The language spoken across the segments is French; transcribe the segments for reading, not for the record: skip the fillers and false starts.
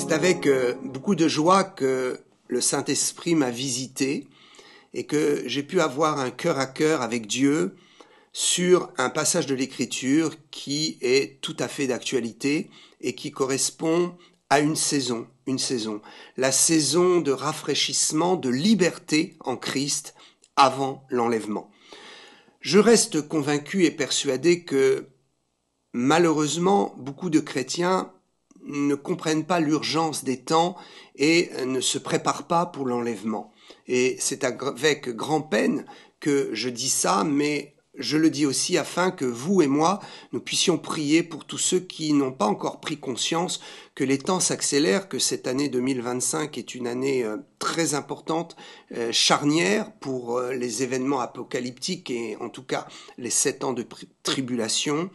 C'est avec beaucoup de joie que le Saint-Esprit m'a visité et que j'ai pu avoir un cœur à cœur avec Dieu sur un passage de l'Écriture qui est tout à fait d'actualité et qui correspond à une saison, la saison de rafraîchissement, de liberté en Christ avant l'enlèvement. Je reste convaincu et persuadé que malheureusement, beaucoup de chrétiens ne comprennent pas l'urgence des temps et ne se préparent pas pour l'enlèvement. Et c'est avec grande peine que je dis ça, mais je le dis aussi afin que vous et moi, nous puissions prier pour tous ceux qui n'ont pas encore pris conscience que les temps s'accélèrent, que cette année 2025 est une année très importante, charnière pour les événements apocalyptiques et en tout cas les 7 ans de tribulation.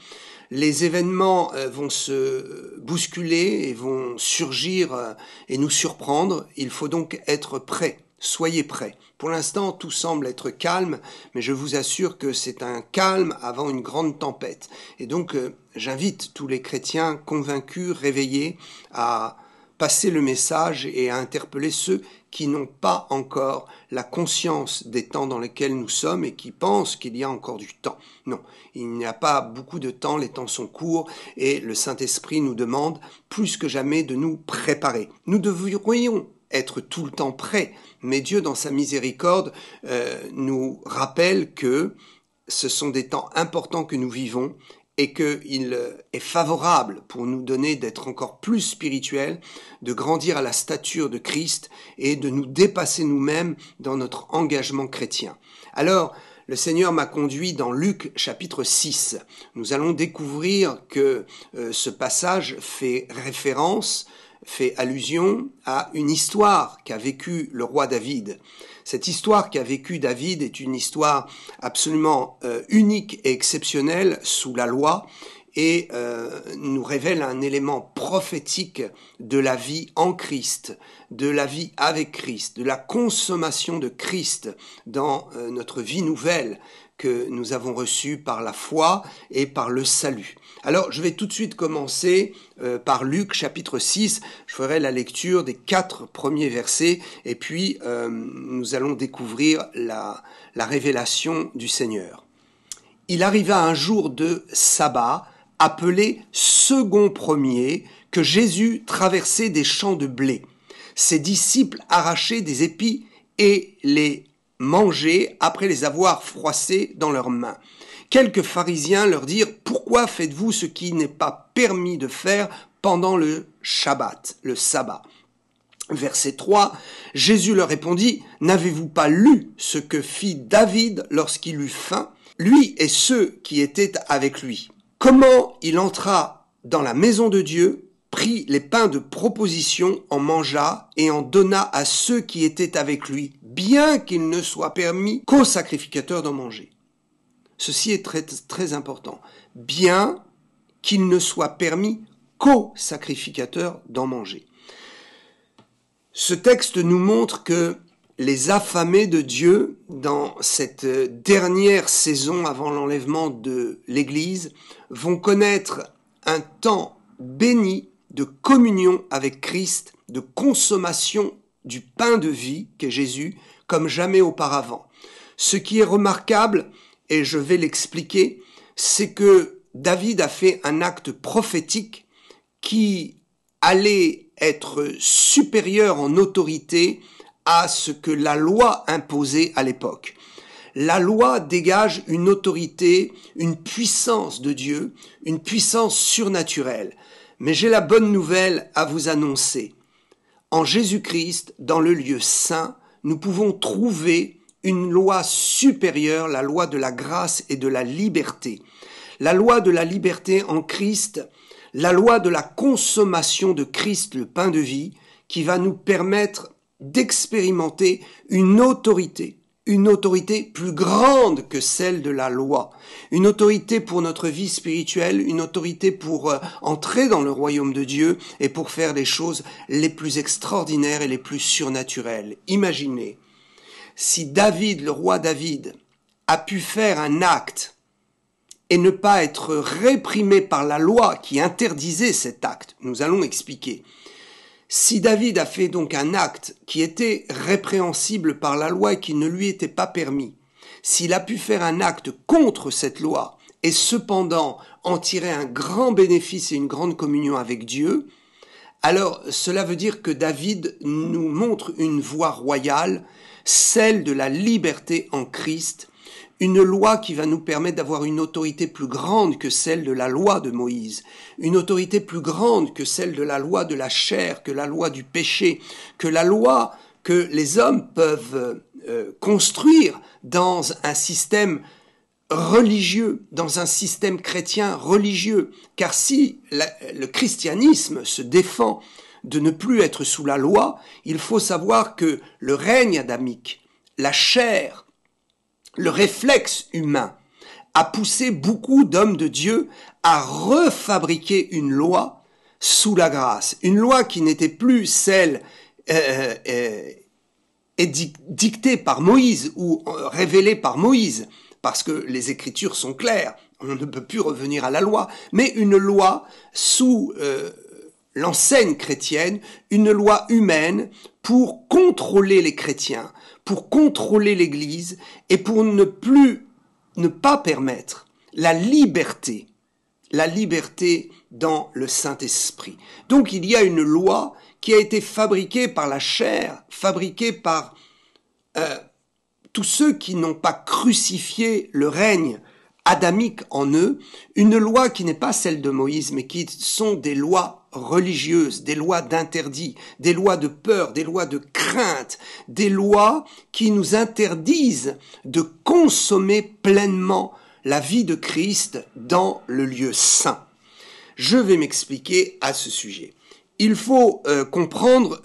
Les événements vont se bousculer et vont surgir et nous surprendre. Il faut donc être prêt. Soyez prêts. Pour l'instant, tout semble être calme, mais je vous assure que c'est un calme avant une grande tempête. Et donc, j'invite tous les chrétiens convaincus, réveillés, à passer le message et à interpeller ceux qui n'ont pas encore la conscience des temps dans lesquels nous sommes et qui pensent qu'il y a encore du temps. Non, il n'y a pas beaucoup de temps, les temps sont courts et le Saint-Esprit nous demande plus que jamais de nous préparer. Nous devrions être tout le temps prêts, mais Dieu, dans sa miséricorde, nous rappelle que ce sont des temps importants que nous vivons et qu'il est favorable pour nous donner d'être encore plus spirituels, de grandir à la stature de Christ et de nous dépasser nous-mêmes dans notre engagement chrétien. Alors, le Seigneur m'a conduit dans Luc chapitre 6. Nous allons découvrir que ce passage fait allusion à une histoire qu'a vécue le roi David. Cette histoire qu'a vécue David est une histoire absolument unique et exceptionnelle sous la loi et nous révèle un élément prophétique de la vie en Christ, de la vie avec Christ, de la consommation de Christ dans notre vie nouvelle que nous avons reçue par la foi et par le salut. Alors, je vais tout de suite commencer par Luc chapitre 6. Je ferai la lecture des 4 premiers versets et puis nous allons découvrir la révélation du Seigneur. Il arriva un jour de sabbat, appelé second premier, que Jésus traversait des champs de blé. Ses disciples arrachaient des épis et les mangeaient après les avoir froissés dans leurs mains. Quelques pharisiens leur dirent « Pourquoi faites-vous ce qui n'est pas permis de faire pendant le Shabbat, le sabbat ?» Verset 3, Jésus leur répondit « N'avez-vous pas lu ce que fit David lorsqu'il eut faim, lui et ceux qui étaient avec lui? Comment il entra dans la maison de Dieu, prit les pains de proposition, en mangea et en donna à ceux qui étaient avec lui, bien qu'il ne soit permis qu'aux sacrificateurs d'en manger. » Ceci est très, très important. Bien qu'il ne soit permis qu'aux sacrificateurs d'en manger. Ce texte nous montre que les affamés de Dieu, dans cette dernière saison avant l'enlèvement de l'Église, vont connaître un temps béni de communion avec Christ, de consommation du pain de vie qu'est Jésus, comme jamais auparavant. Ce qui est remarquable, et je vais l'expliquer, c'est que David a fait un acte prophétique qui allait être supérieur en autorité à ce que la loi imposait à l'époque. La loi dégage une autorité, une puissance de Dieu, une puissance surnaturelle. Mais j'ai la bonne nouvelle à vous annoncer. En Jésus-Christ, dans le lieu saint, nous pouvons trouver une loi supérieure, la loi de la grâce et de la liberté. La loi de la liberté en Christ, la loi de la consommation de Christ, le pain de vie, qui va nous permettre d'expérimenter une autorité plus grande que celle de la loi, une autorité pour notre vie spirituelle, une autorité pour entrer dans le royaume de Dieu et pour faire les choses les plus extraordinaires et les plus surnaturelles. Imaginez, si David, le roi David, a pu faire un acte et ne pas être réprimé par la loi qui interdisait cet acte, nous allons expliquer. Si David a fait donc un acte qui était répréhensible par la loi et qui ne lui était pas permis, s'il a pu faire un acte contre cette loi et cependant en tirer un grand bénéfice et une grande communion avec Dieu, alors cela veut dire que David nous montre une voie royale, celle de la liberté en Christ, une loi qui va nous permettre d'avoir une autorité plus grande que celle de la loi de Moïse, une autorité plus grande que celle de la loi de la chair, que la loi du péché, que la loi que les hommes peuvent construire dans un système religieux, dans un système chrétien religieux. Car si le christianisme se défend de ne plus être sous la loi, il faut savoir que le règne adamique, la chair, le réflexe humain a poussé beaucoup d'hommes de Dieu à refabriquer une loi sous la grâce. Une loi qui n'était plus celle dictée par Moïse ou révélée par Moïse, parce que les Écritures sont claires, on ne peut plus revenir à la loi, mais une loi sous l'enseigne chrétienne, une loi humaine pour contrôler les chrétiens, pour contrôler l'Église et pour ne pas permettre la liberté dans le Saint-Esprit. Donc il y a une loi qui a été fabriquée par la chair, fabriquée par tous ceux qui n'ont pas crucifié le règne adamique en eux, une loi qui n'est pas celle de Moïse, mais qui sont des lois religieuses, des lois d'interdit, des lois de peur, des lois de crainte, des lois qui nous interdisent de consommer pleinement la vie de Christ dans le lieu saint. Je vais m'expliquer à ce sujet. Il faut comprendre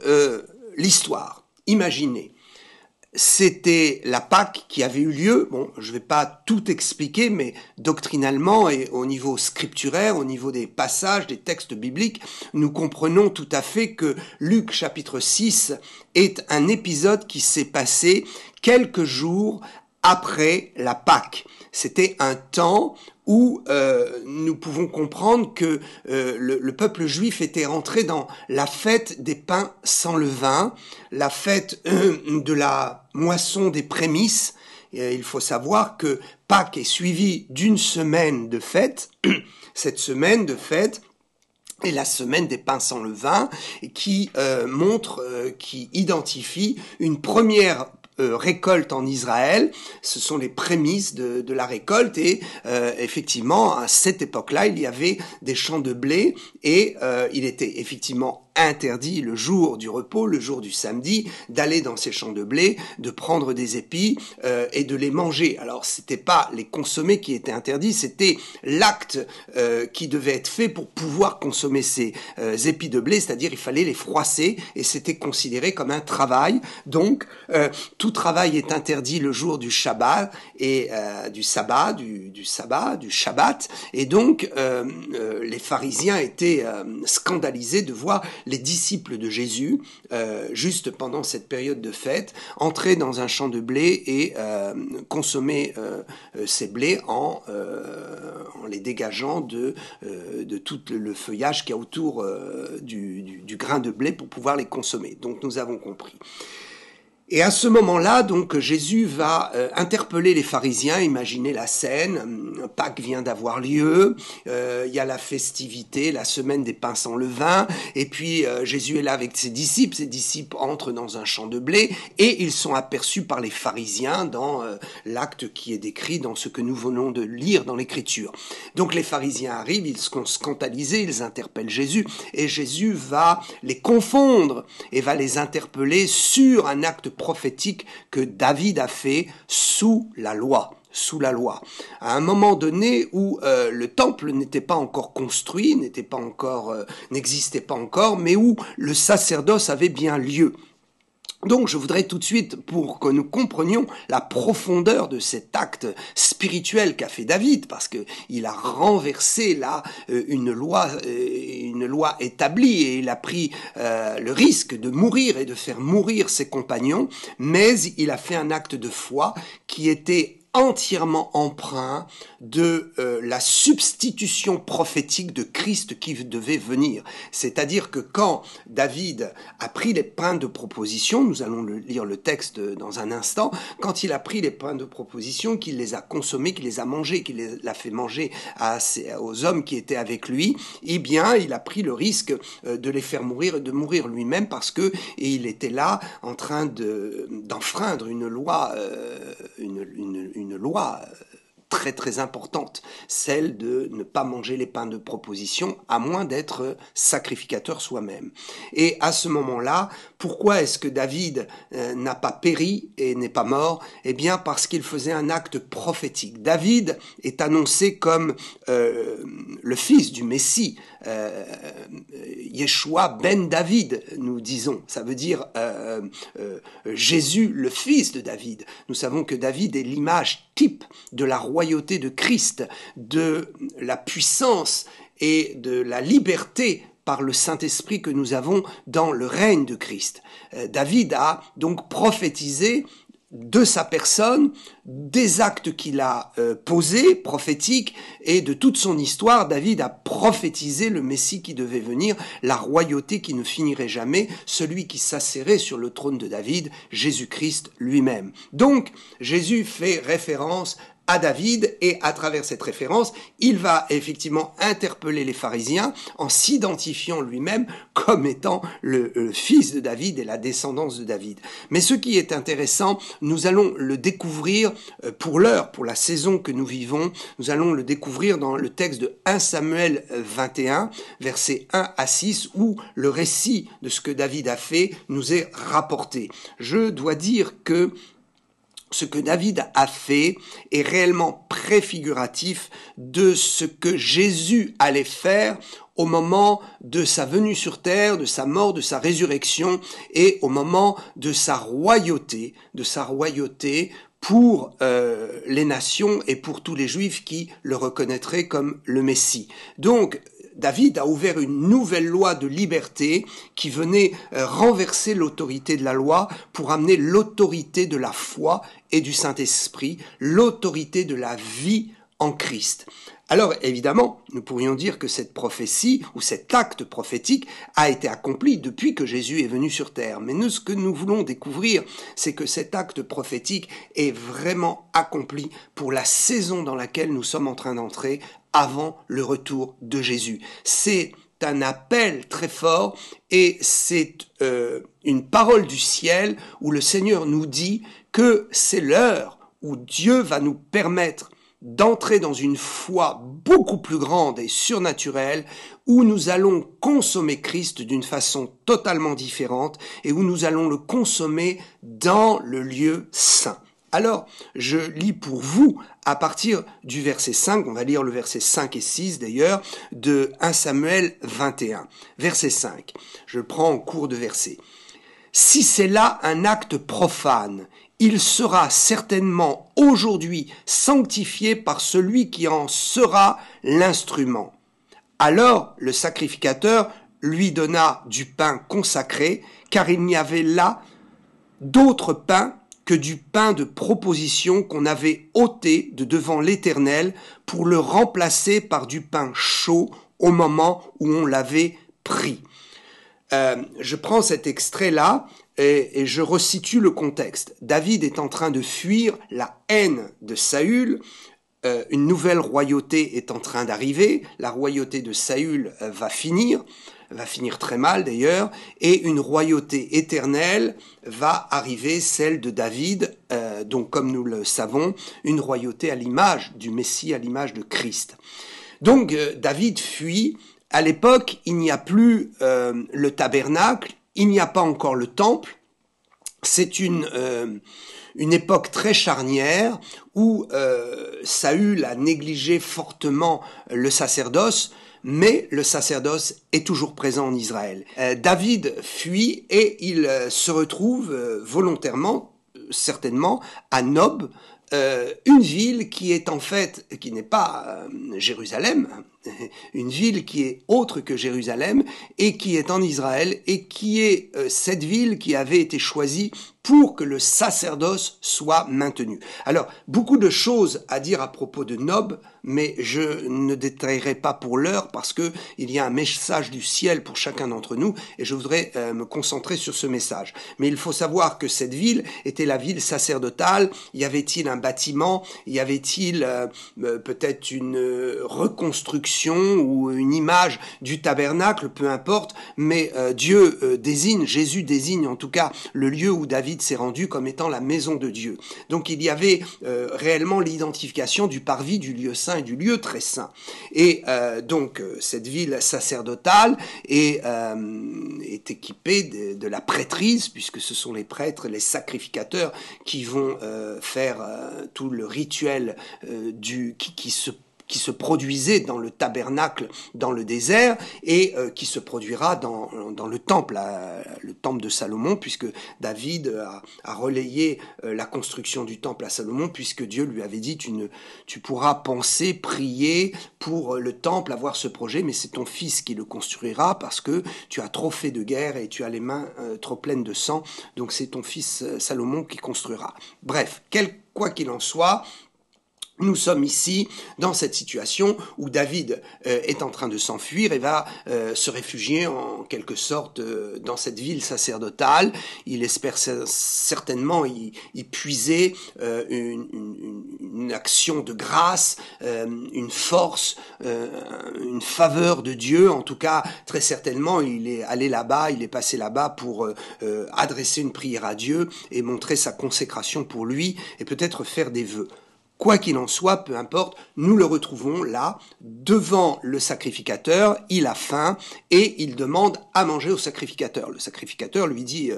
l'histoire. Imaginez. C'était la Pâque qui avait eu lieu. Bon, je ne vais pas tout expliquer, mais doctrinalement et au niveau scripturaire, au niveau des passages, des textes bibliques, nous comprenons tout à fait que Luc chapitre 6 est un épisode qui s'est passé quelques jours après la Pâque. C'était un temps où nous pouvons comprendre que le peuple juif était rentré dans la fête des pains sans levain, la fête de la moisson des prémices. Il faut savoir que Pâques est suivie d'une semaine de fête. Cette semaine de fête est la semaine des pains sans levain, qui qui identifie une première récolte en Israël. Ce sont les prémices de la récolte et effectivement à cette époque-là il y avait des champs de blé et il était effectivement interdit le jour du repos, le jour du samedi, d'aller dans ces champs de blé, de prendre des épis et de les manger. Alors c'était pas les consommer qui étaient interdits, c'était l'acte qui devait être fait pour pouvoir consommer ces épis de blé, c'est-à-dire il fallait les froisser et c'était considéré comme un travail. Donc tout travail est interdit le jour du Shabbat et du Shabbat, et donc les pharisiens étaient scandalisés de voir les disciples de Jésus, juste pendant cette période de fête, entrer dans un champ de blé et consommer ces blés en les dégageant de tout le feuillage qu'il y a autour du grain de blé pour pouvoir les consommer. Donc nous avons compris. Et à ce moment-là, donc, Jésus va interpeller les pharisiens. Imaginez la scène. Pâques vient d'avoir lieu. Il y a la festivité, la semaine des pains sans levain. Et puis, Jésus est là avec ses disciples. Ses disciples entrent dans un champ de blé et ils sont aperçus par les pharisiens dans l'acte qui est décrit dans ce que nous venons de lire dans l'Écriture. Donc, les pharisiens arrivent, ils sont scandalisés, ils interpellent Jésus et Jésus va les confondre et va les interpeller sur un acte prophétique que David a fait sous la loi. À un moment donné où le temple n'était pas encore construit, n'existait pas encore, mais où le sacerdoce avait bien lieu. Donc je voudrais tout de suite, pour que nous comprenions la profondeur de cet acte spirituel qu'a fait David, parce que il a renversé là une loi établie et il a pris le risque de mourir et de faire mourir ses compagnons, mais il a fait un acte de foi qui était entièrement empreint de la substitution prophétique de Christ qui devait venir. C'est-à-dire que quand David a pris les pains de proposition, nous allons lire le texte dans un instant, quand il a pris les pains de proposition, qu'il les a consommés, qu'il les a mangés, qu'il les a fait manger aux hommes qui étaient avec lui, eh bien, il a pris le risque de les faire mourir et de mourir lui-même parce que il était là en train d'enfreindre une loi, une loi très très importante, celle de ne pas manger les pains de proposition à moins d'être sacrificateur soi-même. Et à ce moment-là, pourquoi est-ce que David n'a pas péri et n'est pas mort? Eh bien parce qu'il faisait un acte prophétique. David est annoncé comme le fils du Messie, Yeshua ben David, nous disons. Ça veut dire Jésus, le fils de David. Nous savons que David est l'image type de la royauté de Christ, de la puissance et de la liberté par le Saint-Esprit que nous avons dans le règne de Christ. David a donc prophétisé de sa personne, des actes qu'il a posés, prophétiques, et de toute son histoire, David a prophétisé le Messie qui devait venir, la royauté qui ne finirait jamais, celui qui s'asserait sur le trône de David, Jésus-Christ lui-même. Donc, Jésus fait référence à David, et à travers cette référence, il va effectivement interpeller les pharisiens en s'identifiant lui-même comme étant le fils de David et la descendance de David. Mais ce qui est intéressant, nous allons le découvrir pour l'heure, pour la saison que nous vivons, nous allons le découvrir dans le texte de 1 Samuel 21, versets 1 à 6, où le récit de ce que David a fait nous est rapporté. Je dois dire que ce que David a fait est réellement préfiguratif de ce que Jésus allait faire au moment de sa venue sur terre, de sa mort, de sa résurrection et au moment de sa royauté pour les nations et pour tous les Juifs qui le reconnaîtraient comme le Messie. Donc, David a ouvert une nouvelle loi de liberté qui venait renverser l'autorité de la loi pour amener l'autorité de la foi et du Saint-Esprit, l'autorité de la vie en Christ. Alors évidemment, nous pourrions dire que cette prophétie ou cet acte prophétique a été accompli depuis que Jésus est venu sur terre. Mais ce que nous voulons découvrir, c'est que cet acte prophétique est vraiment accompli pour la saison dans laquelle nous sommes en train d'entrer avant le retour de Jésus. C'est un appel très fort et c'est une parole du ciel où le Seigneur nous dit que c'est l'heure où Dieu va nous permettre d'entrer dans une foi beaucoup plus grande et surnaturelle, où nous allons consommer Christ d'une façon totalement différente et où nous allons le consommer dans le lieu saint. Alors, je lis pour vous, à partir du verset 5, on va lire le verset 5 et 6 d'ailleurs, de 1 Samuel 21. Verset 5, je le prends en cours de verset. « Si c'est là un acte profane, il sera certainement aujourd'hui sanctifié par celui qui en sera l'instrument. » Alors le sacrificateur lui donna du pain consacré, car il n'y avait là d'autre pain que du pain de proposition qu'on avait ôté de devant l'Éternel pour le remplacer par du pain chaud au moment où on l'avait pris. Je prends cet extrait-là et je resitue le contexte. David est en train de fuir la haine de Saül. Une nouvelle royauté est en train d'arriver. La royauté de Saül va finir très mal d'ailleurs, et une royauté éternelle va arriver, celle de David, donc comme nous le savons, une royauté à l'image du Messie, à l'image de Christ. Donc David fuit. À l'époque, il n'y a plus le tabernacle, il n'y a pas encore le temple. C'est une époque très charnière où Saül a négligé fortement le sacerdoce, mais le sacerdoce est toujours présent en Israël. David fuit et il se retrouve volontairement, certainement, à Nob, une ville qui est en fait, qui n'est pas Jérusalem, une ville qui est autre que Jérusalem et qui est en Israël et qui est cette ville qui avait été choisie pour que le sacerdoce soit maintenu. Alors, beaucoup de choses à dire à propos de Nob, mais je ne détaillerai pas pour l'heure parce que il y a un message du ciel pour chacun d'entre nous et je voudrais me concentrer sur ce message. Mais il faut savoir que cette ville était la ville sacerdotale. Y avait-il un bâtiment? Y avait-il peut-être une reconstruction ou une image du tabernacle? Peu importe, mais Dieu désigne, Jésus désigne en tout cas le lieu où David s'est rendu comme étant la maison de Dieu. Donc il y avait réellement l'identification du parvis, du lieu saint et du lieu très saint. Et donc cette ville sacerdotale est équipée de la prêtrise, puisque ce sont les prêtres, les sacrificateurs qui vont faire tout le rituel qui se produisait dans le tabernacle dans le désert et qui se produira dans le temple de Salomon, puisque David a relayé la construction du temple à Salomon, puisque Dieu lui avait dit tu pourras penser, prier pour le temple, avoir ce projet, mais c'est ton fils qui le construira parce que tu as trop fait de guerre et tu as les mains trop pleines de sang, donc c'est ton fils Salomon qui construira. Bref, quoi qu'il en soit, nous sommes ici dans cette situation où David est en train de s'enfuir et va se réfugier en quelque sorte dans cette ville sacerdotale. Il espère certainement y puiser une action de grâce, une force, une faveur de Dieu. En tout cas, très certainement, il est allé là-bas, il est passé là-bas pour adresser une prière à Dieu et montrer sa consécration pour lui et peut-être faire des vœux. Quoi qu'il en soit, peu importe, nous le retrouvons là, devant le sacrificateur, il a faim et il demande à manger au sacrificateur. Le sacrificateur lui dit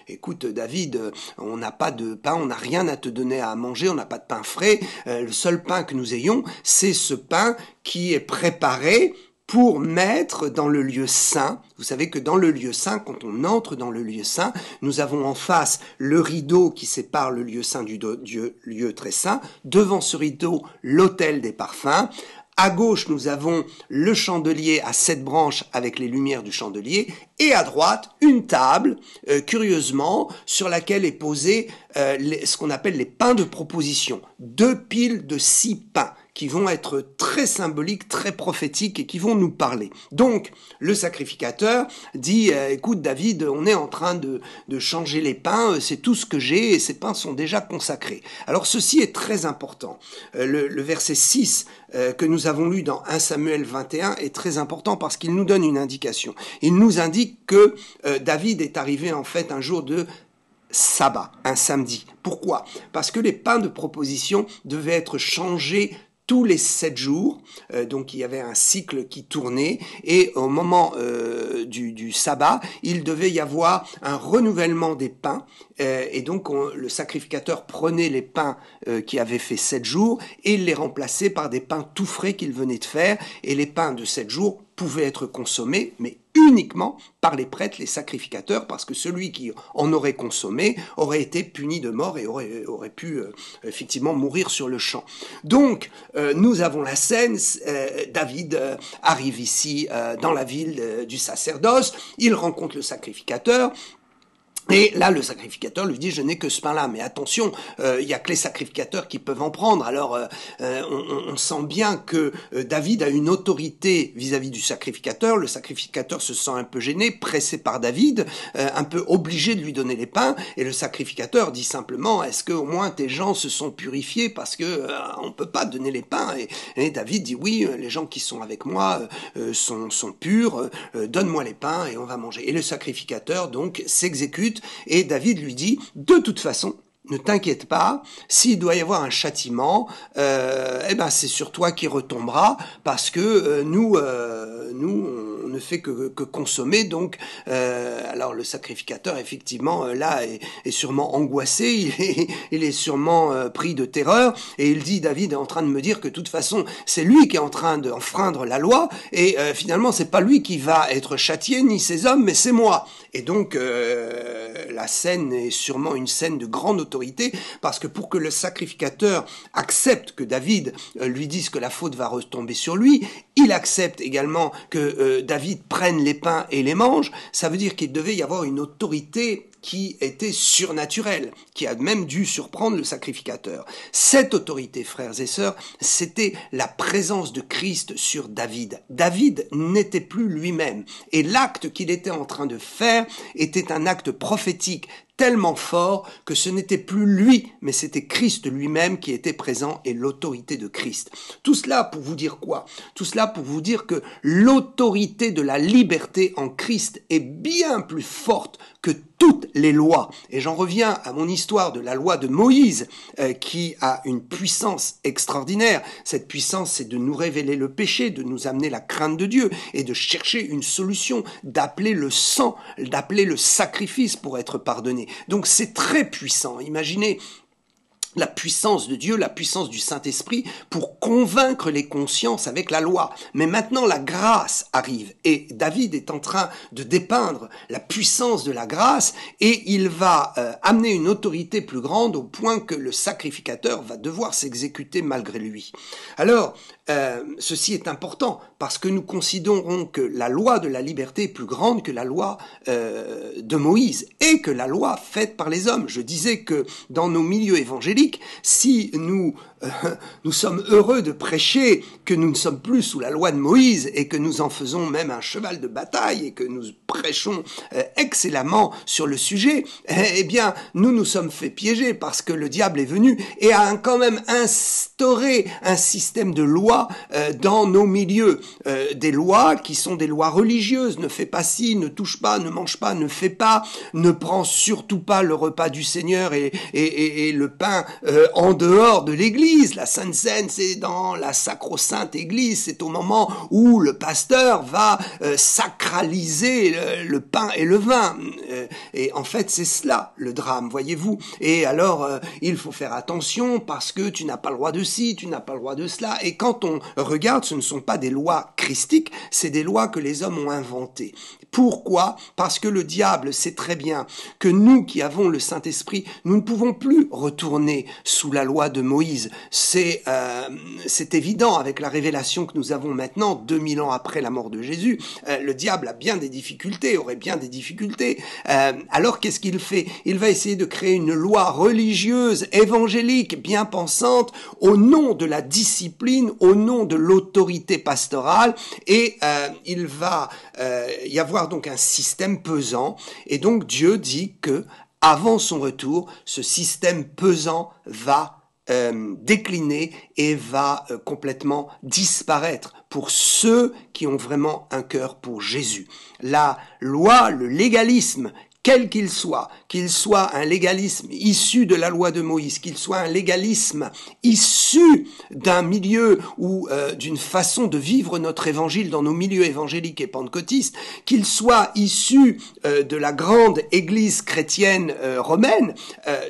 écoute David, on n'a pas de pain, on n'a rien à te donner à manger, on n'a pas de pain frais, le seul pain que nous ayons, c'est ce pain qui est préparé pour mettre dans le lieu saint. Vous savez que dans le lieu saint, quand on entre dans le lieu saint, nous avons en face le rideau qui sépare le lieu saint du lieu très saint. Devant ce rideau, l'autel des parfums. À gauche, nous avons le chandelier à 7 branches avec les lumières du chandelier. Et à droite, une table, curieusement, sur laquelle est posé ce qu'on appelle les pains de proposition. 2 piles de 6 pains qui vont être très symboliques, très prophétiques et qui vont nous parler. Donc, le sacrificateur dit écoute David, on est en train de changer les pains, c'est tout ce que j'ai et ces pains sont déjà consacrés. Alors ceci est très important. Le verset 6 que nous avons lu dans 1 Samuel 21 est très important parce qu'il nous donne une indication. Il nous indique que David est arrivé en fait un jour de sabbat, un samedi. Pourquoi? Parce que les pains de proposition devaient être changés tous les 7 jours, donc il y avait un cycle qui tournait, et au moment du sabbat, il devait y avoir un renouvellement des pains, et donc le sacrificateur prenait les pains qui avaient fait 7 jours, et il les remplaçait par des pains tout frais qu'il venait de faire, et les pains de 7 jours pouvaient être consommés, mais uniquement par les prêtres, les sacrificateurs, parce que celui qui en aurait consommé aurait été puni de mort et aurait pu effectivement mourir sur le champ. Donc, nous avons la scène, David arrive ici dans la ville du sacerdoce, il rencontre le sacrificateur, et là, le sacrificateur lui dit, je n'ai que ce pain-là, mais attention, il y a que les sacrificateurs qui peuvent en prendre. Alors, on sent bien que David a une autorité vis-à-vis du sacrificateur. Le sacrificateur se sent un peu gêné, pressé par David, un peu obligé de lui donner les pains. Et le sacrificateur dit simplement, est-ce que au moins tes gens se sont purifiés parce que on peut pas donner les pains. Et David dit, oui, les gens qui sont avec moi sont purs. Donne-moi les pains et on va manger. Et le sacrificateur donc s'exécute. Et David lui dit, de toute façon, ne t'inquiète pas, s'il doit y avoir un châtiment, c'est sur toi qui retombera, parce que nous ne ne fait que consommer. Donc, alors le sacrificateur, effectivement, là, est sûrement angoissé, il est sûrement pris de terreur, et il dit, David est en train de me dire que de toute façon, c'est lui qui est en train d'enfreindre la loi, et finalement, c'est pas lui qui va être châtié, ni ses hommes, mais c'est moi. Et donc, la scène est sûrement une scène de grande autorité, parce que pour que le sacrificateur accepte que David lui dise que la faute va retomber sur lui, il accepte également que David prenne les pains et les mange. Ça veut dire qu'il devait y avoir une autorité qui était surnaturelle, qui a même dû surprendre le sacrificateur. Cette autorité, frères et sœurs, c'était la présence de Christ sur David. David n'était plus lui-même, et l'acte qu'il était en train de faire était un acte prophétique tellement fort que ce n'était plus lui, mais c'était Christ lui-même qui était présent et l'autorité de Christ. Tout cela pour vous dire quoi? Tout cela pour vous dire que l'autorité de la liberté en Christ est bien plus forte que toutes les lois. Et j'en reviens à mon histoire de la loi de Moïse, qui a une puissance extraordinaire. Cette puissance, c'est de nous révéler le péché, de nous amener la crainte de Dieu et de chercher une solution, d'appeler le sang, d'appeler le sacrifice pour être pardonné. Donc c'est très puissant. Imaginez la puissance de Dieu, la puissance du Saint-Esprit pour convaincre les consciences avec la loi. Mais maintenant, la grâce arrive et David est en train de dépeindre la puissance de la grâce et il va amener une autorité plus grande au point que le sacrificateur va devoir s'exécuter malgré lui. Alors, ceci est important parce que nous considérons que la loi de la liberté est plus grande que la loi de Moïse et que la loi faite par les hommes. Je disais que dans nos milieux évangéliques, si nous sommes heureux de prêcher que nous ne sommes plus sous la loi de Moïse et que nous en faisons même un cheval de bataille et que nous prêchons excellemment sur le sujet, eh bien, nous nous sommes fait piéger parce que le diable est venu et a quand même instauré un système de lois dans nos milieux. Des lois qui sont des lois religieuses. Ne fais pas ci, ne touche pas, ne mange pas, ne fais pas, ne prends surtout pas le repas du Seigneur et le pain en dehors de l'église. La Sainte Seine, c'est dans la sacro-sainte église, c'est au moment où le pasteur va sacraliser le pain et le vin. Et en fait, c'est cela, le drame, voyez-vous. Et alors, il faut faire attention parce que tu n'as pas le droit de ci, tu n'as pas le droit de cela. Et quand on regarde, ce ne sont pas des lois christiques, c'est des lois que les hommes ont inventées. Pourquoi? Parce que le diable sait très bien que nous qui avons le Saint-Esprit, nous ne pouvons plus retourner sous la loi de Moïse. C'est évident avec la révélation que nous avons maintenant, 2000 ans après la mort de Jésus. Le diable a bien des difficultés, aurait bien des difficultés. Alors qu'est-ce qu'il fait? Il va essayer de créer une loi religieuse, évangélique, bien pensante, au nom de la discipline, au nom de l'autorité pastorale, et il va y avoir donc un système pesant, et donc Dieu dit que avant son retour, ce système pesant va décliner et va complètement disparaître pour ceux qui ont vraiment un cœur pour Jésus. La loi, le légalisme, quel qu'il soit un légalisme issu de la loi de Moïse, qu'il soit un légalisme issu d'un milieu ou d'une façon de vivre notre évangile dans nos milieux évangéliques et pentecôtistes, qu'il soit issu de la grande église chrétienne romaine,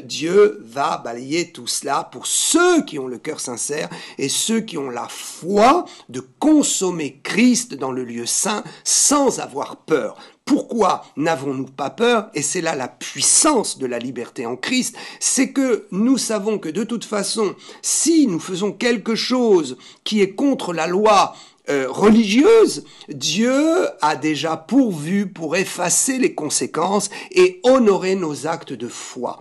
Dieu va balayer tout cela pour ceux qui ont le cœur sincère et ceux qui ont la foi de consommer Christ dans le lieu saint sans avoir peur. Pourquoi n'avons-nous pas peur? Et c'est là la puissance de la liberté en Christ, c'est que nous savons que de toute façon, si nous faisons quelque chose qui est contre la loi religieuse, Dieu a déjà pourvu pour effacer les conséquences et honorer nos actes de foi.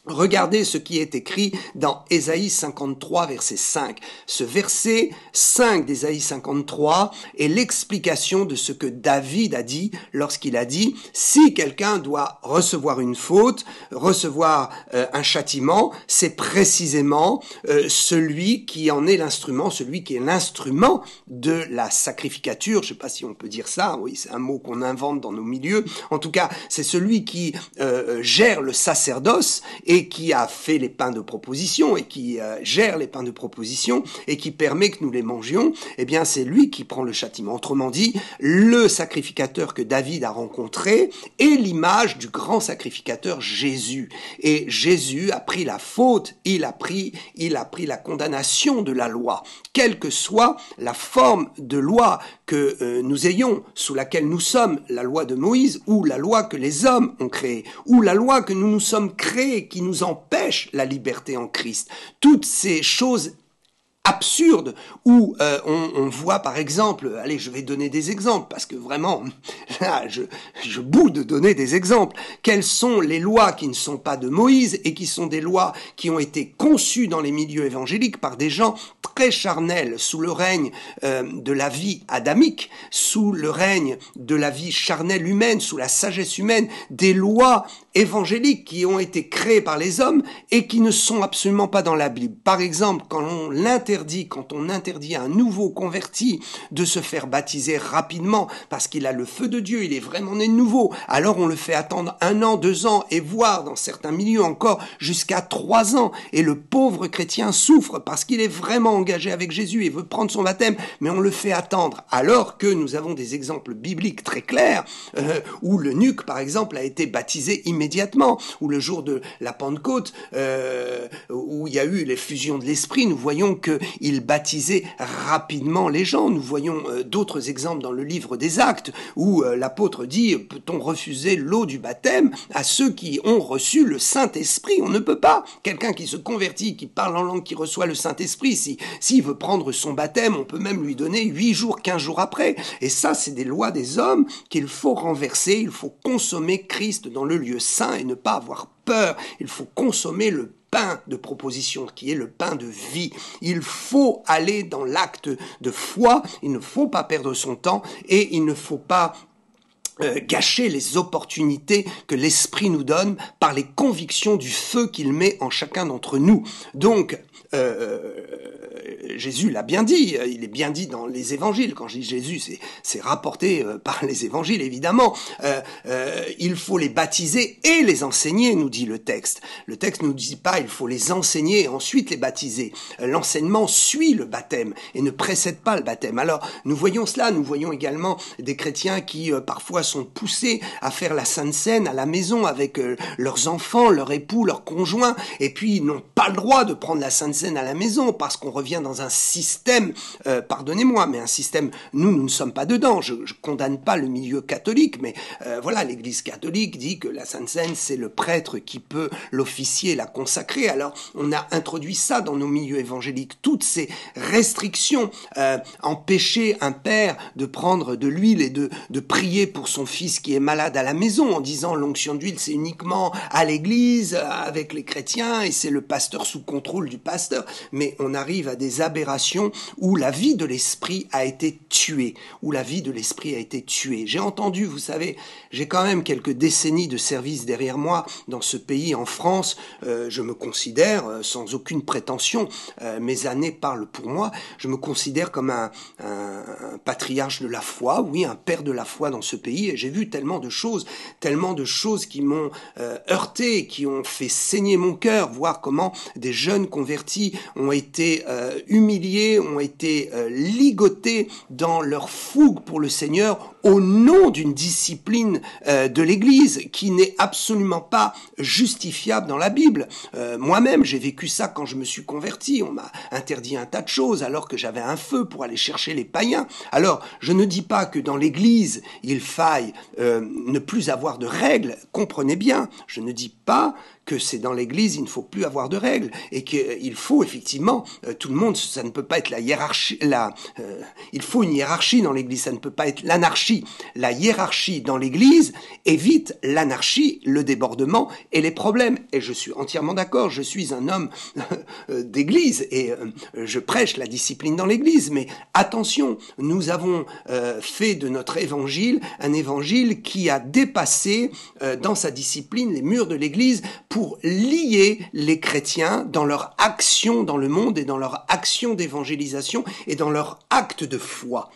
Regardez ce qui est écrit dans Ésaïe 53, verset 5. Ce verset 5 d'Ésaïe 53 est l'explication de ce que David a dit lorsqu'il a dit « Si quelqu'un doit recevoir une faute, recevoir un châtiment, c'est précisément celui qui en est l'instrument, celui qui est l'instrument de la sacrificature. » Je ne sais pas si on peut dire ça, oui, c'est un mot qu'on invente dans nos milieux. En tout cas, c'est celui qui gère le sacerdoce. et qui a fait les pains de proposition et qui gère les pains de proposition et qui permet que nous les mangions, eh bien c'est lui qui prend le châtiment. Autrement dit, le sacrificateur que David a rencontré est l'image du grand sacrificateur Jésus. Et Jésus a pris la faute, il a pris la condamnation de la loi, quelle que soit la forme de loi que nous ayons, sous laquelle nous sommes, la loi de Moïse ou la loi que les hommes ont créée, ou la loi que nous nous sommes créés qui nous empêche la liberté en Christ. Toutes ces choses absurde où on voit par exemple, allez je vais donner des exemples parce que vraiment là je boude de donner des exemples, quelles sont les lois qui ne sont pas de Moïse et qui sont des lois qui ont été conçues dans les milieux évangéliques par des gens très charnels sous le règne de la vie adamique, sous le règne de la vie charnelle humaine, sous la sagesse humaine, des lois évangéliques qui ont été créées par les hommes et qui ne sont absolument pas dans la Bible. Par exemple, quand on interdit à un nouveau converti de se faire baptiser rapidement parce qu'il a le feu de Dieu, il est vraiment né de nouveau, alors on le fait attendre 1 an, 2 ans et voire dans certains milieux encore jusqu'à 3 ans. Et le pauvre chrétien souffre parce qu'il est vraiment engagé avec Jésus et veut prendre son baptême, mais on le fait attendre. Alors que nous avons des exemples bibliques très clairs où l'eunuque, par exemple, a été baptisé immédiatement, ou le jour de la Pentecôte, où il y a eu l'effusion de l'Esprit, nous voyons qu'il baptisait rapidement les gens. Nous voyons d'autres exemples dans le livre des Actes, où l'apôtre dit, peut-on refuser l'eau du baptême à ceux qui ont reçu le Saint-Esprit? On ne peut pas. Quelqu'un qui se convertit, qui parle en langue, qui reçoit le Saint-Esprit, s'il veut prendre son baptême, on peut même lui donner 8 jours, 15 jours après. Et ça, c'est des lois des hommes qu'il faut renverser. Il faut consommer Christ dans le lieu saint et ne pas avoir peur. Il faut consommer le pain de proposition, qui est le pain de vie. Il faut aller dans l'acte de foi, il ne faut pas perdre son temps et il ne faut pas gâcher les opportunités que l'Esprit nous donne par les convictions du feu qu'il met en chacun d'entre nous. Donc, Jésus l'a bien dit, il est bien dit dans les évangiles. Quand je dis Jésus, c'est rapporté par les évangiles, évidemment. Il faut les baptiser et les enseigner, nous dit le texte. Le texte ne nous dit pas il faut les enseigner et ensuite les baptiser. L'enseignement suit le baptême et ne précède pas le baptême. Alors, nous voyons cela, nous voyons également des chrétiens qui parfois sont poussés à faire la Sainte Seine à la maison avec leurs enfants, leur époux, leurs conjoints, et puis ils n'ont pas le droit de prendre la Sainte Seine à la maison parce qu'on revient dans un système, pardonnez-moi, mais un système, nous ne sommes pas dedans. Je condamne pas le milieu catholique, mais voilà, l'Église catholique dit que la Sainte Seine, c'est le prêtre qui peut l'officier, la consacrer. Alors, on a introduit ça dans nos milieux évangéliques. Toutes ces restrictions empêcher un père de prendre de l'huile et de prier pour son fils qui est malade à la maison en disant l'onction d'huile, c'est uniquement à l'église, avec les chrétiens, et c'est le pasteur sous contrôle du pasteur. Mais on arrive à des aberrations où la vie de l'esprit a été tuée, J'ai entendu, vous savez, j'ai quand même quelques décennies de service derrière moi dans ce pays, en France. Je me considère, sans aucune prétention, mes années parlent pour moi, je me considère comme un patriarche de la foi, oui, un père de la foi dans ce pays, et j'ai vu tellement de choses qui m'ont heurté, qui ont fait saigner mon cœur, voir comment des jeunes convertis ont été humiliés, ont été ligotés dans leur fougue pour le Seigneur au nom d'une discipline de l'Église qui n'est absolument pas justifiable dans la Bible. Moi-même, j'ai vécu ça quand je me suis converti. On m'a interdit un tas de choses alors que j'avais un feu pour aller chercher les païens. Alors, je ne dis pas que dans l'Église, il faille ne plus avoir de règles. Comprenez bien, je ne dis pas que c'est dans l'Église, il ne faut plus avoir de règles et qu'il faut effectivement, tout le monde, ça ne peut pas être la hiérarchie, il faut une hiérarchie dans l'Église, ça ne peut pas être l'anarchie. La hiérarchie dans l'Église évite l'anarchie, le débordement et les problèmes. Et je suis entièrement d'accord, je suis un homme d'Église et je prêche la discipline dans l'Église, mais attention, nous avons fait de notre évangile un évangile qui a dépassé dans sa discipline les murs de l'Église pour lier les chrétiens dans leur action dans le monde et dans leur action d'évangélisation et dans leur acte de foi.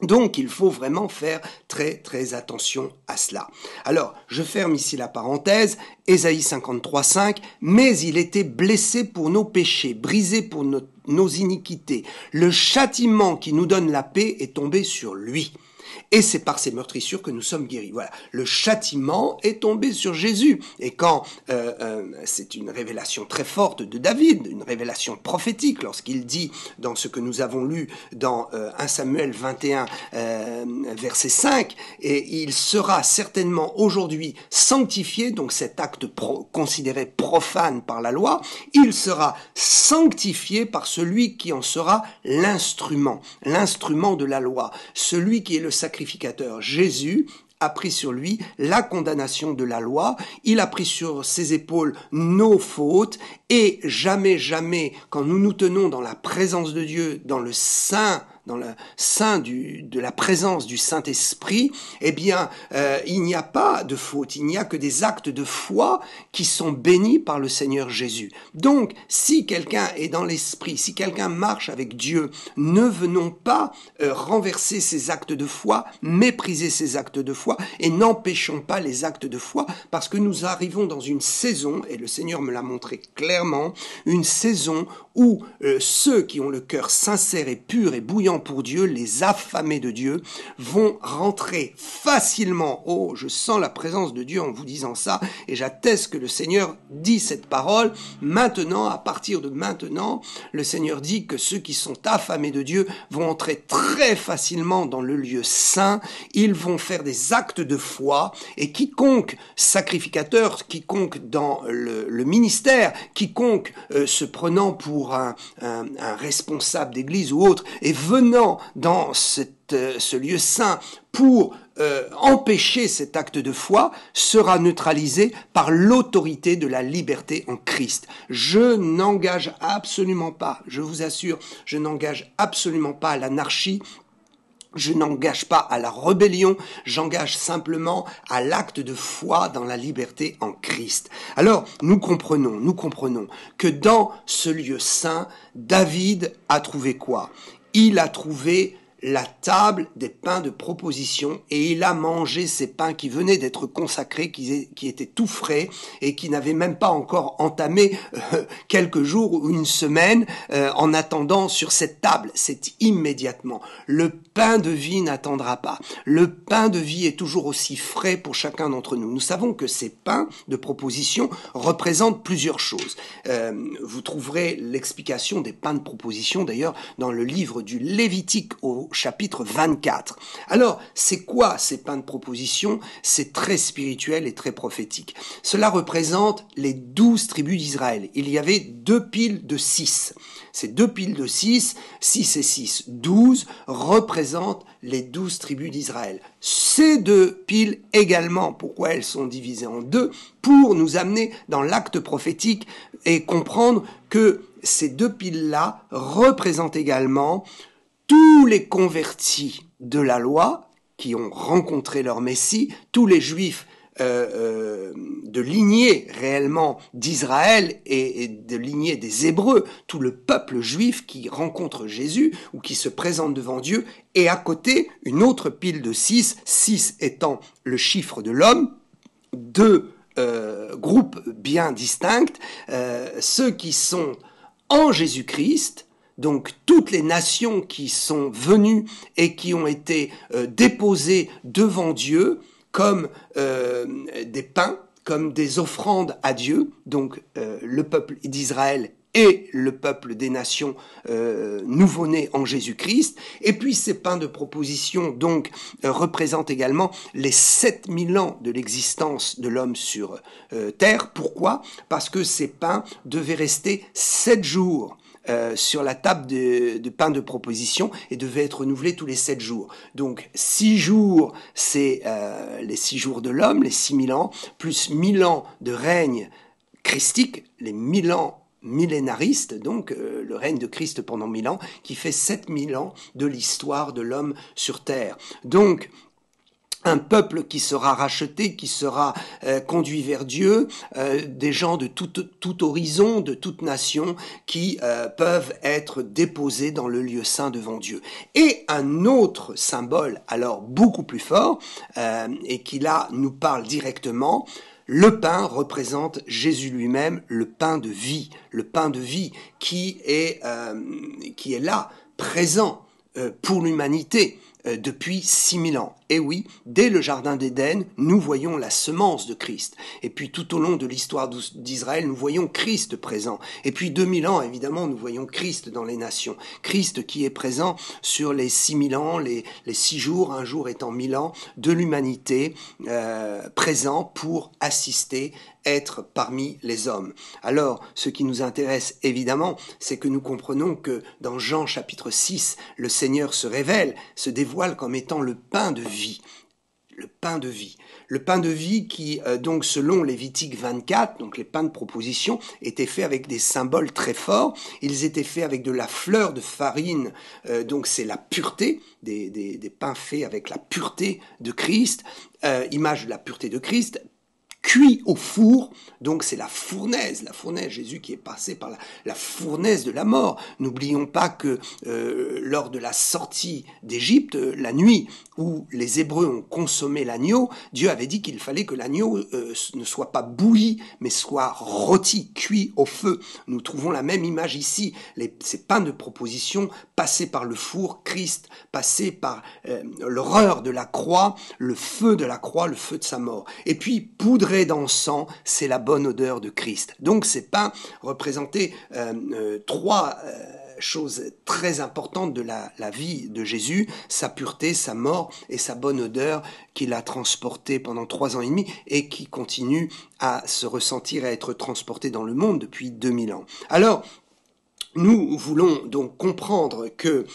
Donc, il faut vraiment faire très, très attention à cela. Alors, je ferme ici la parenthèse, Ésaïe 53,5, « Mais il était blessé pour nos péchés, brisé pour nos iniquités. Le châtiment qui nous donne la paix est tombé sur lui. Et c'est par ces meurtrissures que nous sommes guéris. » Voilà, le châtiment est tombé sur Jésus. Et quand c'est une révélation très forte de David, une révélation prophétique, lorsqu'il dit dans ce que nous avons lu dans 1 Samuel 21, verset 5, « Et il sera certainement aujourd'hui sanctifié », donc cet acte considéré profane par la loi, il sera sanctifié par celui qui en sera l'instrument de la loi, celui qui est le sacrificateur. Jésus a pris sur lui la condamnation de la loi, il a pris sur ses épaules nos fautes, et jamais, jamais, quand nous nous tenons dans la présence de Dieu, dans le sein de la présence du Saint-Esprit, eh bien, il n'y a pas de faute, il n'y a que des actes de foi qui sont bénis par le Seigneur Jésus. Donc, si quelqu'un est dans l'Esprit, si quelqu'un marche avec Dieu, ne venons pas renverser ses actes de foi, mépriser ses actes de foi, et n'empêchons pas les actes de foi, parce que nous arrivons dans une saison, et le Seigneur me l'a montré clairement, une saison où ceux qui ont le cœur sincère et pur et bouillant pour Dieu, les affamés de Dieu, vont rentrer facilement. Oh, je sens la présence de Dieu en vous disant ça, et j'atteste que le Seigneur dit cette parole. Maintenant, à partir de maintenant, le Seigneur dit que ceux qui sont affamés de Dieu vont entrer très facilement dans le lieu saint, ils vont faire des actes de foi, et quiconque sacrificateur, quiconque dans le ministère, quiconque se prenant pour un responsable d'église ou autre, et venant dans ce lieu saint pour empêcher cet acte de foi, sera neutralisé par l'autorité de la liberté en Christ. Je n'engage absolument pas, je vous assure, je n'engage absolument pas à l'anarchie, je n'engage pas à la rébellion, j'engage simplement à l'acte de foi dans la liberté en Christ. Alors, nous comprenons que dans ce lieu saint, David a trouvé quoi? Il a trouvé la table des pains de proposition, et il a mangé ces pains qui venaient d'être consacrés, qui étaient tout frais et qui n'avaient même pas encore entamé quelques jours ou une semaine en attendant sur cette table. C'est immédiatement. Le pain de vie n'attendra pas. Le pain de vie est toujours aussi frais pour chacun d'entre nous. Nous savons que ces pains de proposition représentent plusieurs choses. Vous trouverez l'explication des pains de proposition d'ailleurs dans le livre du Lévitique au chapitre 24. Alors, c'est quoi ces pains de proposition? C'est très spirituel et très prophétique. Cela représente les 12 tribus d'Israël. Il y avait 2 piles de 6. Ces 2 piles de 6, 6 et 6, 12, représentent les 12 tribus d'Israël. Ces 2 piles également, pourquoi elles sont divisées en 2? Pour nous amener dans l'acte prophétique et comprendre que ces 2 piles-là représentent également tous les convertis de la loi qui ont rencontré leur Messie, tous les Juifs de lignée réellement d'Israël et de lignée des Hébreux, tout le peuple juif qui rencontre Jésus ou qui se présente devant Dieu, et à côté une autre pile de 6, 6 étant le chiffre de l'homme, 2 groupes bien distincts, ceux qui sont en Jésus-Christ, donc toutes les nations qui sont venues et qui ont été déposées devant Dieu comme des pains, comme des offrandes à Dieu, donc le peuple d'Israël et le peuple des nations nouveau-nés en Jésus-Christ. Et puis ces pains de proposition donc représentent également les 7000 ans de l'existence de l'homme sur terre. Pourquoi? Parce que ces pains devaient rester 7 jours sur la table de pain de proposition et devait être renouvelé tous les 7 jours. Donc 6 jours, c'est les 6 jours de l'homme, les 6000 ans, plus 1000 ans de règne christique, les 1000 ans millénaristes, donc le règne de Christ pendant 1000 ans, qui fait 7000 ans de l'histoire de l'homme sur terre. Donc, un peuple qui sera racheté, qui sera conduit vers Dieu, des gens de tout horizon, de toute nation, qui peuvent être déposés dans le lieu saint devant Dieu. Et un autre symbole, alors beaucoup plus fort, et qui là nous parle directement, le pain représente Jésus lui-même, le pain de vie qui est là, présent pour l'humanité depuis 6000 ans. Et oui, dès le Jardin d'Éden, nous voyons la semence de Christ. Et puis tout au long de l'histoire d'Israël, nous voyons Christ présent. Et puis 2000 ans, évidemment, nous voyons Christ dans les nations. Christ qui est présent sur les 6000 ans, les 6 jours, un jour étant 1000 ans, de l'humanité, présent pour assister, être parmi les hommes. Alors, ce qui nous intéresse évidemment, c'est que nous comprenons que dans Jean chapitre 6, le Seigneur se révèle, se dévoile comme étant le pain de vie. Le pain de vie. Le pain de vie qui, donc selon Lévitique 24, donc les pains de proposition, étaient faits avec des symboles très forts. Ils étaient faits avec de la fleur de farine, donc c'est la pureté, des pains faits avec la pureté de Christ, image de la pureté de Christ, cuit au four, donc c'est la fournaise, Jésus qui est passé par la fournaise de la mort. N'oublions pas que lors de la sortie d'Égypte, la nuit où les Hébreux ont consommé l'agneau, Dieu avait dit qu'il fallait que l'agneau ne soit pas bouilli, mais soit rôti, cuit au feu. Nous trouvons la même image ici, ces pains de proposition passés par le four, Christ passé par l'horreur de la croix, le feu de la croix, le feu de sa mort. Et puis poudré d'encens, c'est la bonne odeur de Christ. Donc ces pains représentaient trois choses très importantes de la vie de Jésus, sa pureté, sa mort et sa bonne odeur qu'il a transportée pendant 3 ans et demi et qui continue à se ressentir et à être transportée dans le monde depuis 2000 ans. Alors, nous voulons donc comprendre que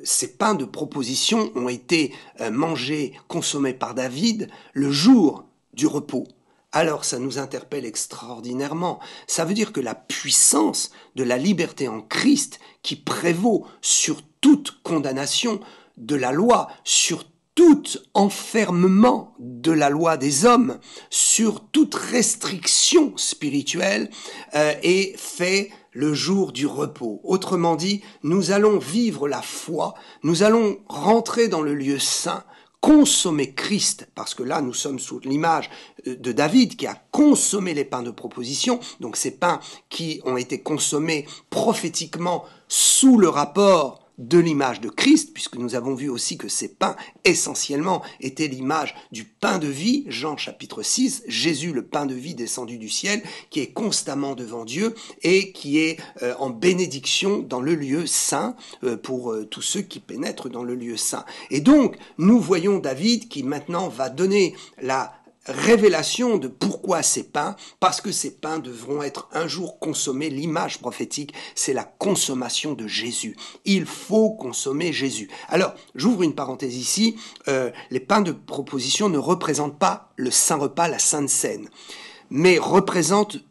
ces pains de proposition ont été mangés, consommés par David le jour du repos. Alors ça nous interpelle extraordinairement. Ça veut dire que la puissance de la liberté en Christ qui prévaut sur toute condamnation de la loi, sur tout enfermement de la loi des hommes, sur toute restriction spirituelle est fait le jour du repos. Autrement dit, nous allons vivre la foi, nous allons rentrer dans le lieu saint, consommer Christ, parce que là nous sommes sous l'image de David qui a consommé les pains de proposition, donc ces pains qui ont été consommés prophétiquement sous le rapport de l'image de Christ, puisque nous avons vu aussi que ces pains, essentiellement, étaient l'image du pain de vie, Jean chapitre 6, Jésus le pain de vie descendu du ciel, qui est constamment devant Dieu et qui est en bénédiction dans le lieu saint pour tous ceux qui pénètrent dans le lieu saint. Et donc, nous voyons David qui maintenant va donner la révélation de pourquoi ces pains, parce que ces pains devront être un jour consommés. L'image prophétique, c'est la consommation de Jésus. Il faut consommer Jésus. Alors, j'ouvre une parenthèse ici, les pains de proposition ne représentent pas le Saint Repas, la Sainte Seine, mais représentent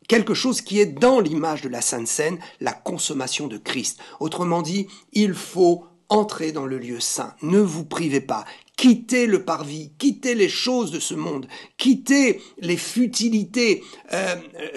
quelque chose qui est dans l'image de la Sainte Seine, la consommation de Christ. Autrement dit, il faut entrer dans le lieu saint. Ne vous privez pas. Quittez le parvis, quittez les choses de ce monde, quittez les futilités,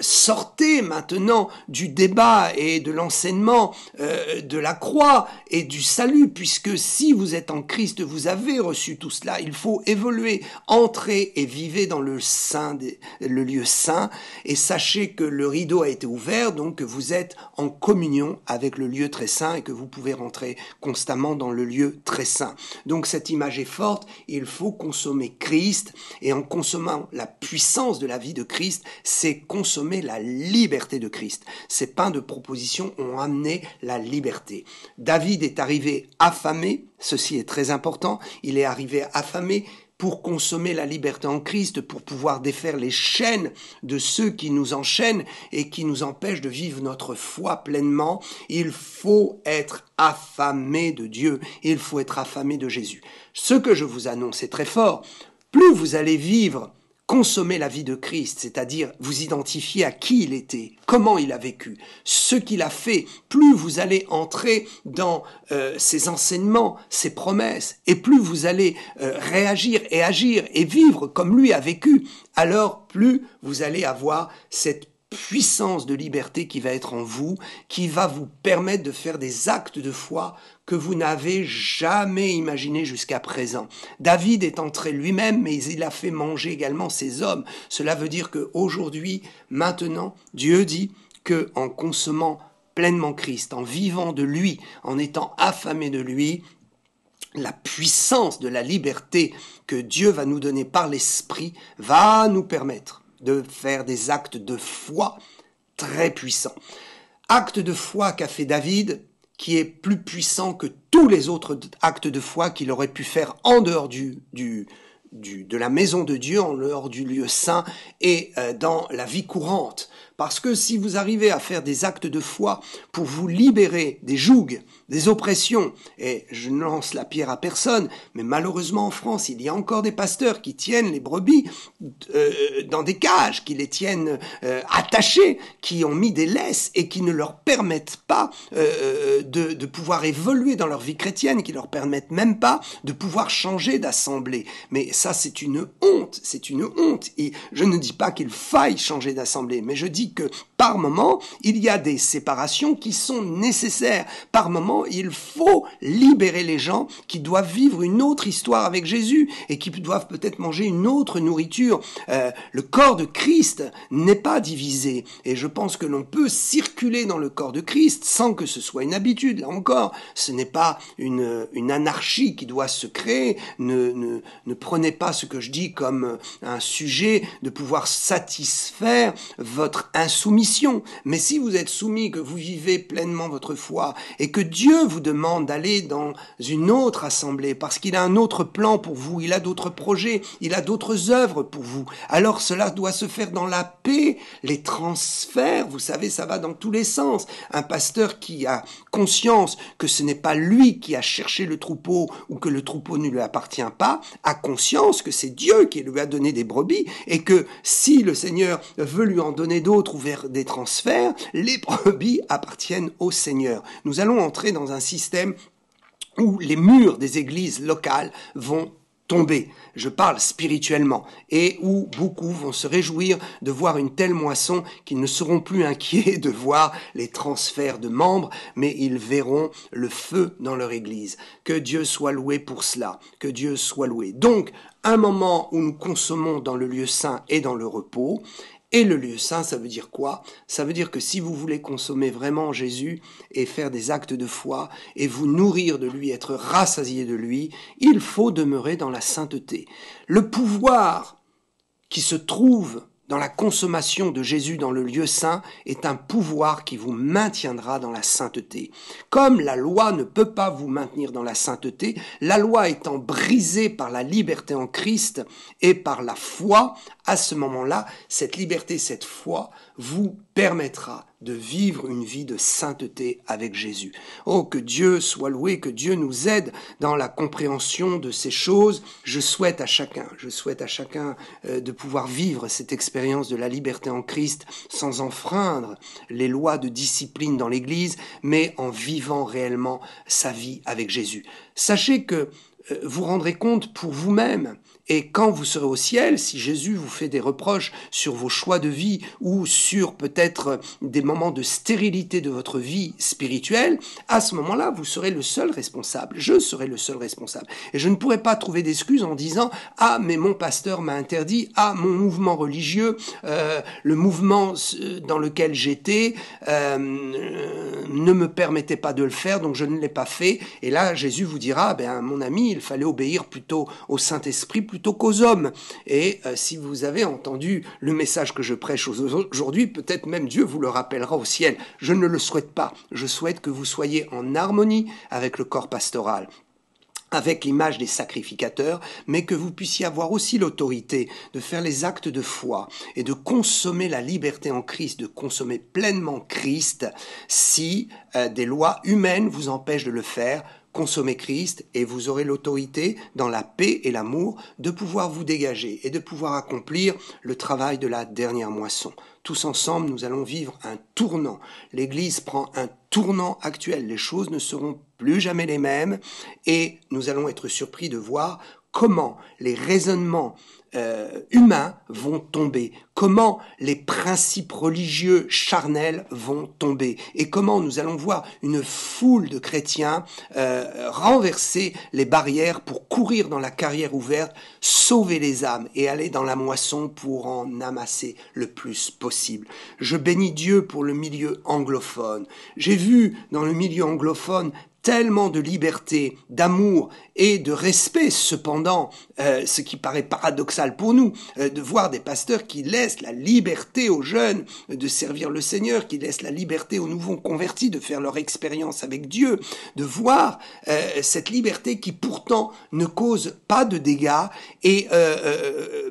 sortez maintenant du débat et de l'enseignement de la croix et du salut, puisque si vous êtes en Christ, vous avez reçu tout cela. Il faut évoluer, entrez et vivez dans le lieu saint, et sachez que le rideau a été ouvert, donc que vous êtes en communion avec le lieu très saint et que vous pouvez rentrer constamment dans le lieu très saint. Donc cette image est forte. Il faut consommer Christ, et en consommant la puissance de la vie de Christ, c'est consommer la liberté de Christ. Ces pains de proposition ont amené la liberté. David est arrivé affamé, ceci est très important, il est arrivé affamé pour consommer la liberté en Christ, pour pouvoir défaire les chaînes de ceux qui nous enchaînent et qui nous empêchent de vivre notre foi pleinement. Il faut être affamé de Dieu, il faut être affamé de Jésus. Ce que je vous annonce est très fort. Plus vous allez vivre consommer la vie de Christ, c'est-à-dire vous identifier à qui il était, comment il a vécu, ce qu'il a fait, plus vous allez entrer dans ses enseignements, ses promesses, et plus vous allez réagir et agir et vivre comme lui a vécu, alors plus vous allez avoir cette puissance de liberté qui va être en vous, qui va vous permettre de faire des actes de foi que vous n'avez jamais imaginé jusqu'à présent. David est entré lui-même, mais il a fait manger également ses hommes. Cela veut dire qu'aujourd'hui, maintenant, Dieu dit qu'en consommant pleinement Christ, en vivant de lui, en étant affamé de lui, la puissance de la liberté que Dieu va nous donner par l'Esprit va nous permettre de faire des actes de foi très puissants. Acte de foi qu'a fait David, qui est plus puissant que tous les autres actes de foi qu'il aurait pu faire en dehors de la maison de Dieu, en dehors du lieu saint et dans la vie courante. Parce que si vous arrivez à faire des actes de foi pour vous libérer des jougs, des oppressions, et je ne lance la pierre à personne, mais malheureusement en France, il y a encore des pasteurs qui tiennent les brebis dans des cages, qui les tiennent attachées, qui ont mis des laisses et qui ne leur permettent pas de pouvoir évoluer dans leur vie chrétienne, qui leur permettent même pas de pouvoir changer d'assemblée. Mais ça, c'est une honte, c'est une honte. Et je ne dis pas qu'il faille changer d'assemblée, mais je dis que par moment, il y a des séparations qui sont nécessaires. Par moment, il faut libérer les gens qui doivent vivre une autre histoire avec Jésus et qui doivent peut-être manger une autre nourriture. Le corps de Christ n'est pas divisé et je pense que l'on peut circuler dans le corps de Christ sans que ce soit une habitude. Là encore, ce n'est pas une anarchie qui doit se créer. Ne prenez pas ce que je dis comme un sujet de pouvoir satisfaire votre insoumission. Mais si vous êtes soumis, que vous vivez pleinement votre foi et que Dieu vous demande d'aller dans une autre assemblée parce qu'il a un autre plan pour vous, il a d'autres projets, il a d'autres œuvres pour vous, alors cela doit se faire dans la paix. Les transferts, vous savez, ça va dans tous les sens. Un pasteur qui a conscience que ce n'est pas lui qui a cherché le troupeau ou que le troupeau ne lui appartient pas, a conscience que c'est Dieu qui lui a donné des brebis et que si le Seigneur veut lui en donner d'autres ou vers des transferts, les brebis appartiennent au Seigneur. Nous allons entrer dans un système où les murs des églises locales vont tomber, je parle spirituellement, et où beaucoup vont se réjouir de voir une telle moisson qu'ils ne seront plus inquiets de voir les transferts de membres, mais ils verront le feu dans leur église. Que Dieu soit loué pour cela, que Dieu soit loué. Donc, un moment où nous consommons dans le lieu saint et dans le repos. Et le lieu saint, ça veut dire quoi? Ça veut dire que si vous voulez consommer vraiment Jésus et faire des actes de foi et vous nourrir de lui, être rassasié de lui, il faut demeurer dans la sainteté. Le pouvoir qui se trouve dans la consommation de Jésus dans le lieu saint est un pouvoir qui vous maintiendra dans la sainteté. Comme la loi ne peut pas vous maintenir dans la sainteté, la loi étant brisée par la liberté en Christ et par la foi, à ce moment-là, cette liberté, cette foi vous permettra de vivre une vie de sainteté avec Jésus. Oh, que Dieu soit loué, que Dieu nous aide dans la compréhension de ces choses. Je souhaite à chacun de pouvoir vivre cette expérience de la liberté en Christ sans enfreindre les lois de discipline dans l'Église, mais en vivant réellement sa vie avec Jésus. Sachez que vous rendrez compte pour vous-même. Et quand vous serez au ciel, si Jésus vous fait des reproches sur vos choix de vie ou sur peut-être des moments de stérilité de votre vie spirituelle, à ce moment-là, vous serez le seul responsable. Je serai le seul responsable. Et je ne pourrai pas trouver d'excuses en disant « Ah, mais mon pasteur m'a interdit. Ah, mon mouvement religieux, le mouvement dans lequel j'étais ne me permettait pas de le faire, donc je ne l'ai pas fait. » Et là, Jésus vous dira « Ben, mon ami, il fallait obéir plutôt au Saint-Esprit, plutôt qu'aux hommes. » Et si vous avez entendu le message que je prêche aujourd'hui, peut-être même Dieu vous le rappellera au ciel. Je ne le souhaite pas. Je souhaite que vous soyez en harmonie avec le corps pastoral, avec l'image des sacrificateurs, mais que vous puissiez avoir aussi l'autorité de faire les actes de foi et de consommer la liberté en Christ, de consommer pleinement Christ si des lois humaines vous empêchent de le faire. consommez Christ et vous aurez l'autorité, dans la paix et l'amour, de pouvoir vous dégager et de pouvoir accomplir le travail de la dernière moisson. Tous ensemble, nous allons vivre un tournant. L'Église prend un tournant actuel. Les choses ne seront plus jamais les mêmes et nous allons être surpris de voir comment les raisonnements humains vont tomber, comment les principes religieux charnels vont tomber et comment nous allons voir une foule de chrétiens renverser les barrières pour courir dans la carrière ouverte, sauver les âmes et aller dans la moisson pour en amasser le plus possible. Je bénis Dieu pour le milieu anglophone. J'ai vu dans le milieu anglophone tellement de liberté, d'amour et de respect, cependant, ce qui paraît paradoxal pour nous, de voir des pasteurs qui laissent la liberté aux jeunes de servir le Seigneur, qui laissent la liberté aux nouveaux convertis de faire leur expérience avec Dieu, de voir cette liberté qui pourtant ne cause pas de dégâts et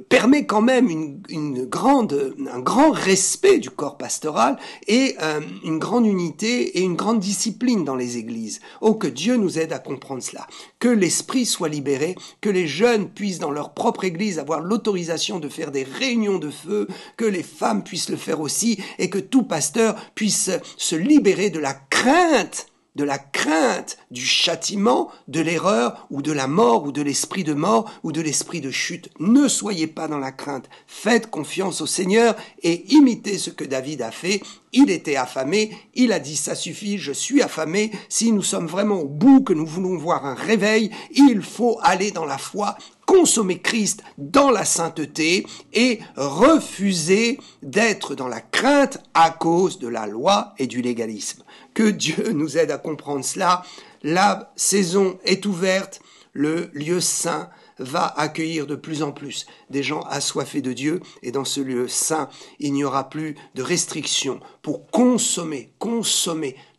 permet quand même un grand respect du corps pastoral et une grande unité et une grande discipline dans les églises. Oh, que Dieu nous aide à comprendre cela, que l'esprit soit libéré, que les jeunes puissent dans leur propre église avoir l'autorisation de faire des réunions de feu, que les femmes puissent le faire aussi et que tout pasteur puisse se libérer de la crainte du châtiment, de l'erreur ou de la mort ou de l'esprit de mort ou de l'esprit de chute. Ne soyez pas dans la crainte. Faites confiance au Seigneur et imitez ce que David a fait. Il était affamé, il a dit ça suffit, je suis affamé. Si nous sommes vraiment au bout, que nous voulons voir un réveil, il faut aller dans la foi, consommer Christ dans la sainteté et refuser d'être dans la crainte à cause de la loi et du légalisme. Que Dieu nous aide à comprendre cela. La saison est ouverte, le lieu saint va accueillir de plus en plus des gens assoiffés de Dieu et dans ce lieu saint, il n'y aura plus de restrictions pour consommer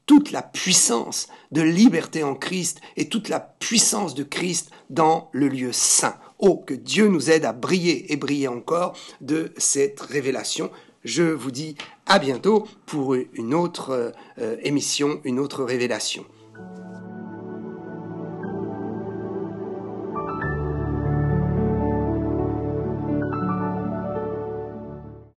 toute la puissance de liberté en Christ et toute la puissance de Christ dans le lieu saint. Oh, que Dieu nous aide à briller et briller encore de cette révélation. Je vous dis à bientôt pour une autre émission, une autre révélation.